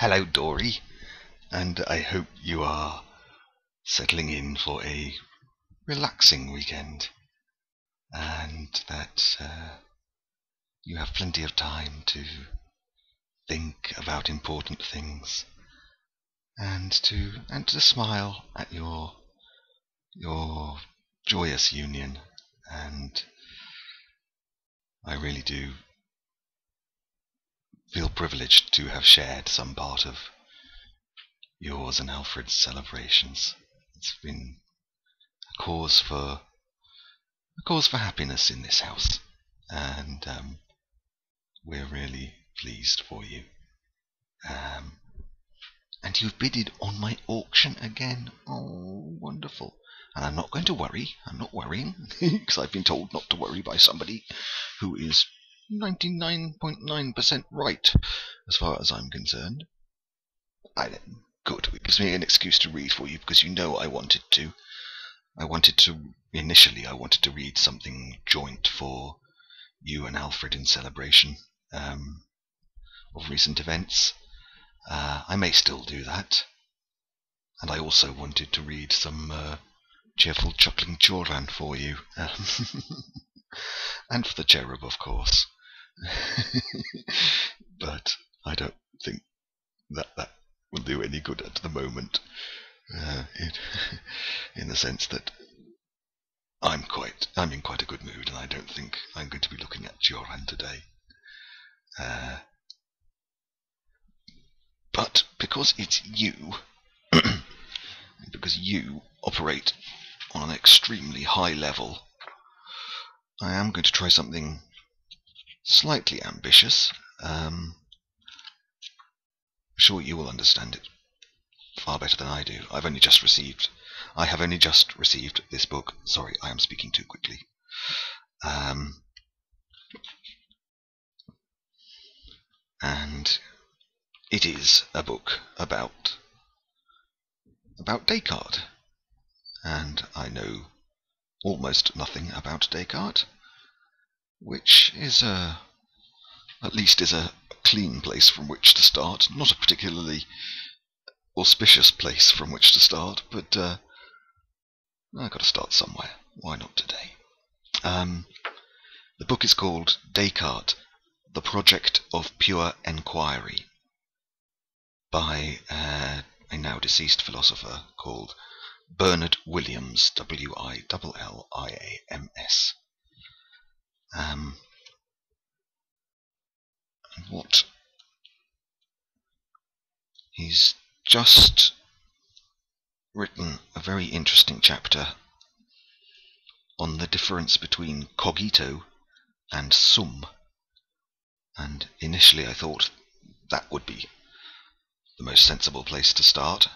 Hello, Dori, and I hope you are settling in for a relaxing weekend, and that you have plenty of time to think about important things, and to smile at your joyous union. And I really do feel privileged to have shared some part of yours and Alfred's celebrations. It's been a cause for happiness in this house, and we're really pleased for you. And you've bidded on my auction again. Oh, wonderful. And I'm not going to worry. I'm not worrying, because I've been told not to worry by somebody who is 99.9% right, as far as I'm concerned. Good. It gives me an excuse to read for you, because you know I wanted to. Initially I wanted to read something joint for you and Alfred in celebration of recent events. I may still do that. And I also wanted to read some cheerful chuckling Joran for you. And for the cherub, of course. But I don't think that will do any good at the moment. In the sense that I'm in quite a good mood, and I don't think I'm going to be looking at Joran today. But because it's you, because you operate on an extremely high level, I am going to try something slightly ambitious. I'm sure you will understand it far better than I do. I have only just received this book. Sorry, I am speaking too quickly. And it is a book about Descartes, and I know almost nothing about Descartes, which is at least a clean place from which to start. Not a particularly auspicious place from which to start, but I've got to start somewhere. Why not today? The book is called Descartes, The Project of Pure Enquiry, by a now deceased philosopher called Bernard Williams, Williams. And what he's just written a very interesting chapter on the difference between cogito and sum, and initially I thought that would be the most sensible place to start,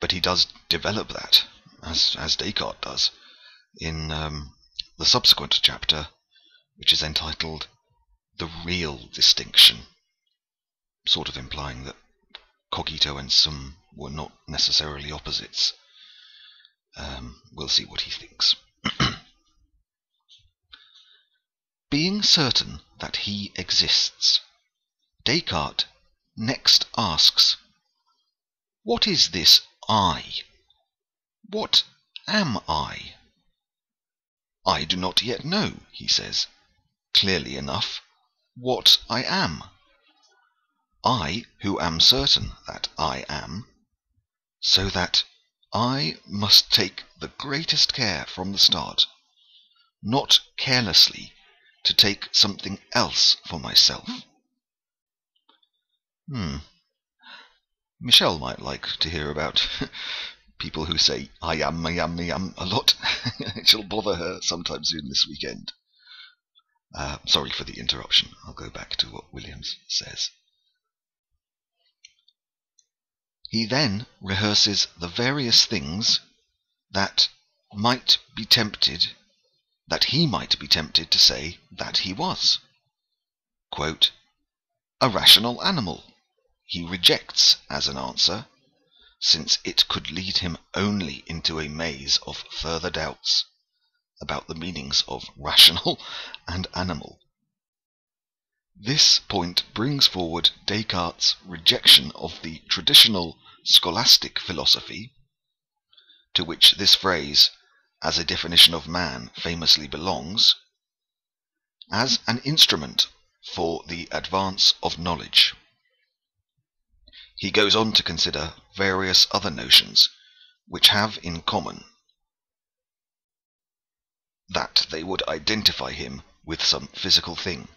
but he does develop that, as Descartes does, in the subsequent chapter, which is entitled The Real Distinction, sort of implying that cogito and sum were not necessarily opposites. We'll see what he thinks. Being certain that he exists, Descartes next asks, what is this I? What am I? I do not yet know, he says, clearly enough, what I am. I who am certain that I am, so that I must take the greatest care from the start, not carelessly to take something else for myself. Michelle might like to hear about people who say I am a lot. It'll bother her sometime soon this weekend. Sorry for the interruption. I'll go back to what Williams says. He then rehearses the various things that he might be tempted to say that he was. Quote, a rational animal he rejects as an answer, since it could lead him only into a maze of further doubts about the meanings of rational and animal. This point brings forward Descartes' rejection of the traditional scholastic philosophy, to which this phrase, as a definition of man, famously belongs, as an instrument for the advance of knowledge. He goes on to consider various other notions which have in common that they would identify him with some physical thing,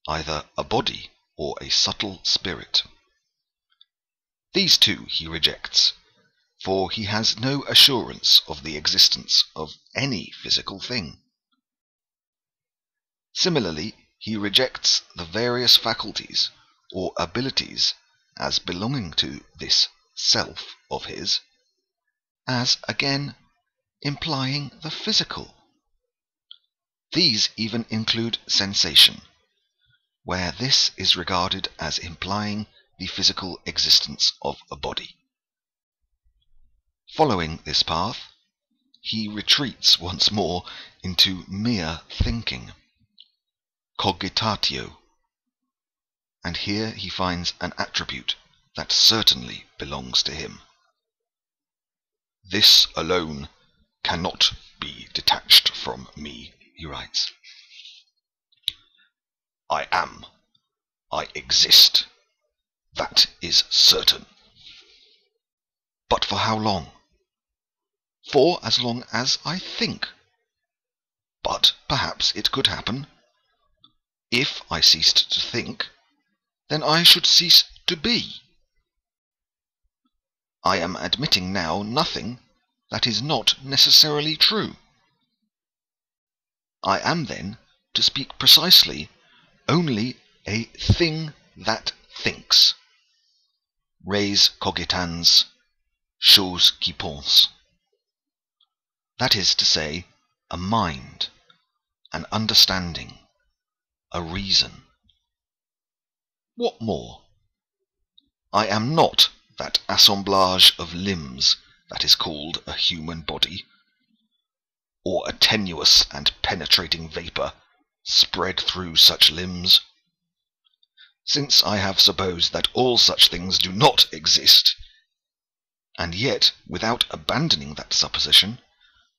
either a body or a subtle spirit. These too he rejects, for he has no assurance of the existence of any physical thing. Similarly, he rejects the various faculties or abilities as belonging to this self of his, as again implying the physical. These even include sensation, where this is regarded as implying the physical existence of a body. Following this path, he retreats once more into mere thinking, cogitatio, and here he finds an attribute that certainly belongs to him. This alone cannot be detached from me, he writes. I am. I exist. That is certain. But for how long? For as long as I think. But perhaps it could happen. If I ceased to think, then I should cease to be. I am admitting now nothing that is not necessarily true. I am then, to speak precisely, only a thing that thinks. Res cogitans, chose qui pense. That is to say, a mind, an understanding, a reason. What more? I am not that assemblage of limbs that is called a human body, or a tenuous and penetrating vapour spread through such limbs. Since I have supposed that all such things do not exist, and yet, without abandoning that supposition,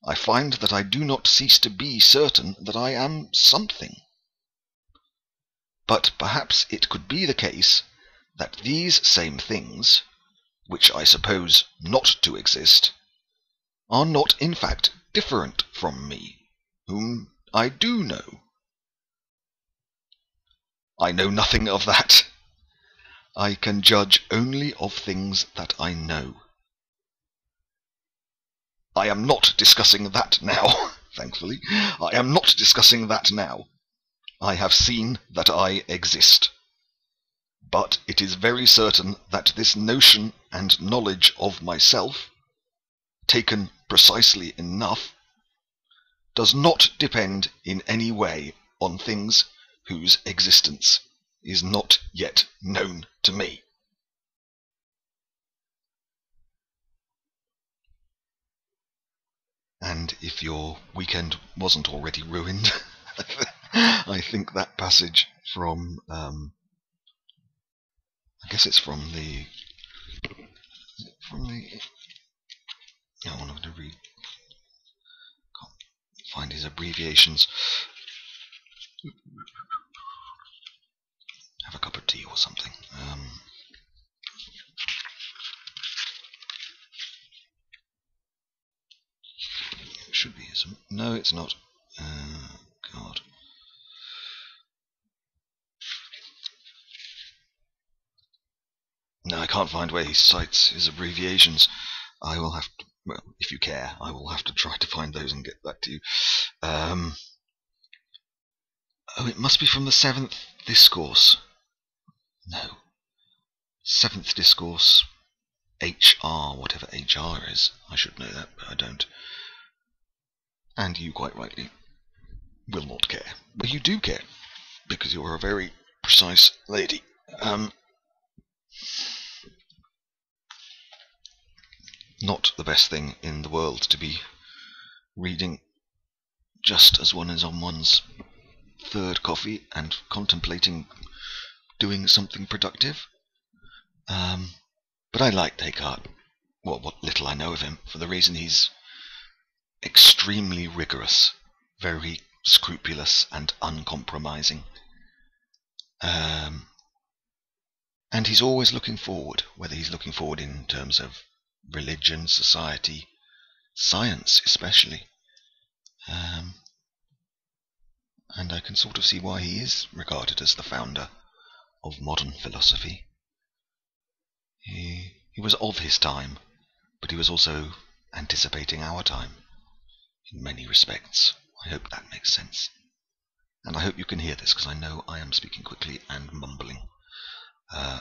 I find that I do not cease to be certain that I am something. But perhaps it could be the case that these same things, which I suppose not to exist, are not in fact different from me, whom I do know. I know nothing of that. I can judge only of things that I know. I am not discussing that now, thankfully. I am not discussing that now. I have seen that I exist. But it is very certain that this notion and knowledge of myself, taken precisely enough, does not depend in any way on things whose existence is not yet known to me. And if your weekend wasn't already ruined, I think that passage from, I guess it's from the, I wanted to read, can't find his abbreviations. Have a cup of tea or something. It should be, isn't it? No, it's not. God. No, I can't find where he cites his abbreviations. I will have to, well, if you care, I will have to try to find those and get back to you. Oh, it must be from the 7th discourse. No. 7th discourse, HR, whatever HR is. I should know that, but I don't. And you quite rightly will not care. But you do care, because you're a very precise lady. Not the best thing in the world to be reading just as one is on one's third coffee and contemplating doing something productive. But I like Descartes, what little I know of him, for the reason he's extremely rigorous, very scrupulous and uncompromising. And he's always looking forward, whether he's looking forward in terms of religion, society, science especially. And I can sort of see why he is regarded as the founder of modern philosophy. He was of his time, but he was also anticipating our time in many respects. I hope that makes sense. And I hope you can hear this, because I know I am speaking quickly and mumbling.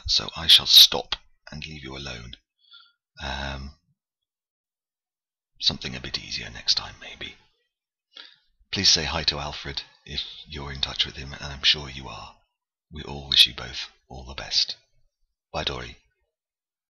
So I shall stop and leave you alone. Something a bit easier next time, maybe. Please say hi to Alfred if you're in touch with him, and I'm sure you are. We all wish you both all the best. Bye, Dori.